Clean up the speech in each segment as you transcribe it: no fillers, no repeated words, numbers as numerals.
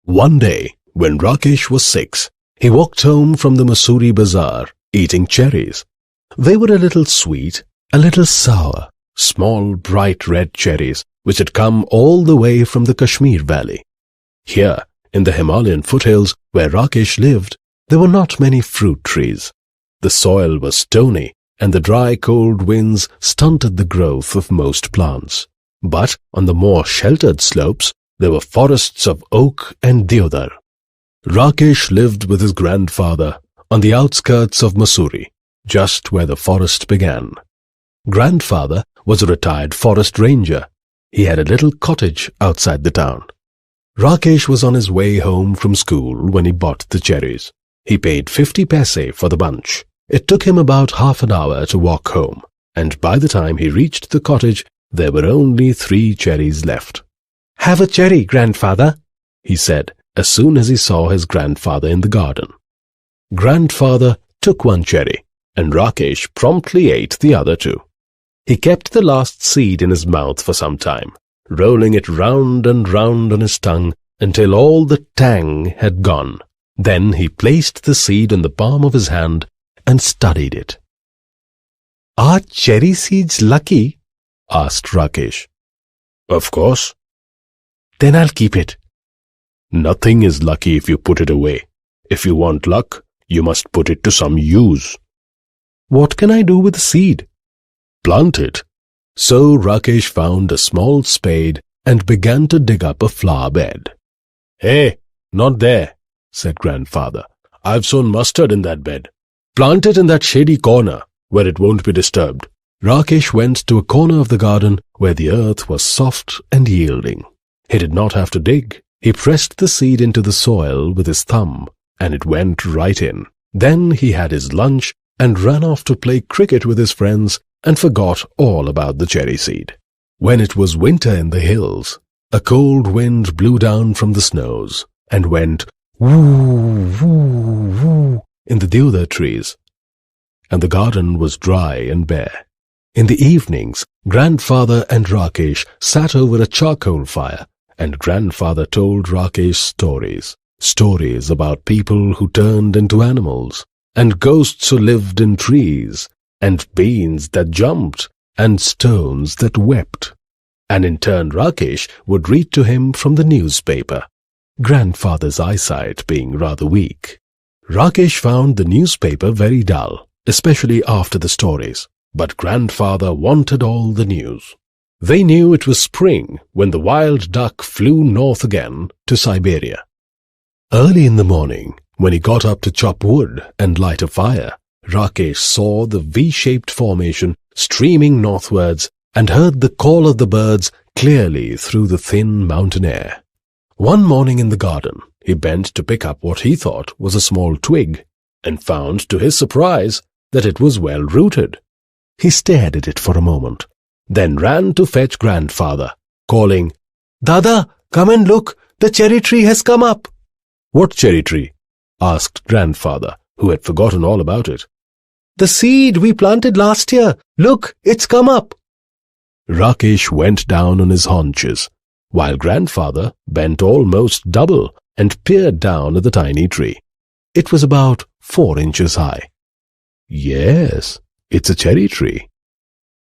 One day, when Rakesh was 6, he walked home from the Mussoorie Bazaar, eating cherries. They were a little sweet, a little sour, small, bright red cherries, which had come all the way from the Kashmir Valley. Here, in the Himalayan foothills where Rakesh lived, there were not many fruit trees. The soil was stony, and the dry, cold winds stunted the growth of most plants. But on the more sheltered slopes, there were forests of oak and deodar. Rakesh lived with his grandfather on the outskirts of Mussoorie, just where the forest began. Grandfather was a retired forest ranger. He had a little cottage outside the town. Rakesh was on his way home from school when he bought the cherries. He paid 50 paise for the bunch. It took him about half an hour to walk home, and by the time he reached the cottage, there were only 3 cherries left. "Have a cherry, grandfather," he said, as soon as he saw his grandfather in the garden. Grandfather took 1 cherry, and Rakesh promptly ate the other 2. He kept the last seed in his mouth for some time, rolling it round and round on his tongue until all the tang had gone. Then he placed the seed in the palm of his hand and studied it. "Are cherry seeds lucky?" asked Rakesh. "Of course." "Then I'll keep it." "Nothing is lucky if you put it away. If you want luck, you must put it to some use." "What can I do with the seed?" "Plant it." So Rakesh found a small spade and began to dig up a flower bed. "Hey, not there," said grandfather. "I've sown mustard in that bed. Plant it in that shady corner where it won't be disturbed." Rakesh went to a corner of the garden where the earth was soft and yielding. He did not have to dig. He pressed the seed into the soil with his thumb, and it went right in. Then he had his lunch and ran off to play cricket with his friends and forgot all about the cherry seed. When it was winter in the hills, a cold wind blew down from the snows and went woo, woo, woo in the deodar trees, and the garden was dry and bare. In the evenings, grandfather and Rakesh sat over a charcoal fire, and grandfather told Rakesh stories about people who turned into animals, and ghosts who lived in trees, and beans that jumped, and stones that wept. And in turn Rakesh would read to him from the newspaper, grandfather's eyesight being rather weak. Rakesh found the newspaper very dull, especially after the stories, but grandfather wanted all the news. They knew it was spring when the wild duck flew north again to Siberia. Early in the morning, when he got up to chop wood and light a fire, Rakesh saw the V-shaped formation streaming northwards and heard the call of the birds clearly through the thin mountain air. One morning in the garden, he bent to pick up what he thought was a small twig, and found to his surprise that it was well rooted. He stared at it for a moment, then ran to fetch grandfather, calling, "Dada, come and look, the cherry tree has come up." "What cherry tree?" asked grandfather, who had forgotten all about it. "The seed we planted last year. Look, it's come up." Rakesh went down on his haunches, while grandfather bent almost double and peered down at the tiny tree. It was about 4 inches high. "Yes, it's a cherry tree,"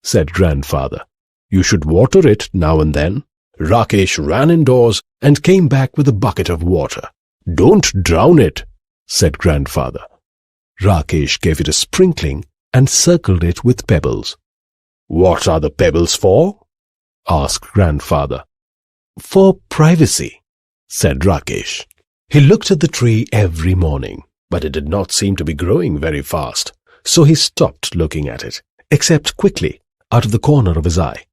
said grandfather. "You should water it now and then." Rakesh ran indoors and came back with a bucket of water. "Don't drown it," said grandfather. Rakesh gave it a sprinkling and circled it with pebbles. "What are the pebbles for?" asked grandfather. "For privacy," said Rakesh. He looked at the tree every morning, but it did not seem to be growing very fast, so he stopped looking at it, except quickly, out of the corner of his eye.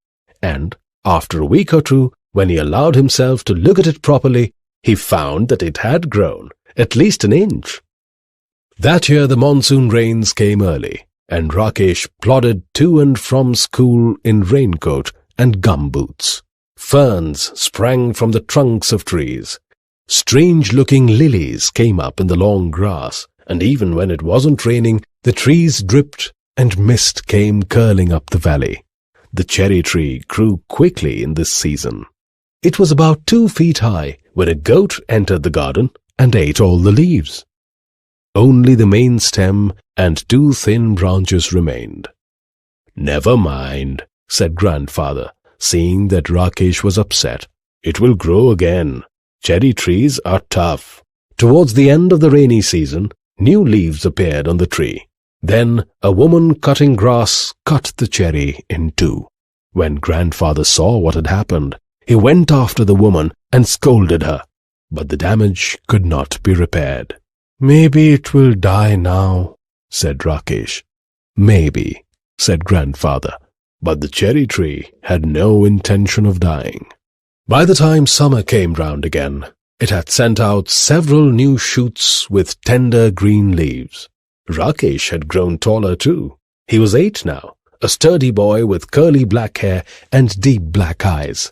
And, after a week or 2, when he allowed himself to look at it properly, he found that it had grown at least an inch. That year the monsoon rains came early, and Rakesh plodded to and from school in raincoat and gumboots. Ferns sprang from the trunks of trees. Strange-looking lilies came up in the long grass, and even when it wasn't raining, the trees dripped and mist came curling up the valley. The cherry tree grew quickly in this season. It was about 2 feet high, when a goat entered the garden and ate all the leaves. Only the main stem and 2 thin branches remained. "Never mind," said grandfather, seeing that Rakesh was upset. "It will grow again. Cherry trees are tough." Towards the end of the rainy season, new leaves appeared on the tree. Then a woman cutting grass cut the cherry in 2. When grandfather saw what had happened, he went after the woman and scolded her, but the damage could not be repaired. "Maybe it will die now," said Rakesh. "Maybe," said grandfather, but the cherry tree had no intention of dying. By the time summer came round again, it had sent out several new shoots with tender green leaves. Rakesh had grown taller too. He was 8 now, a sturdy boy with curly black hair and deep black eyes.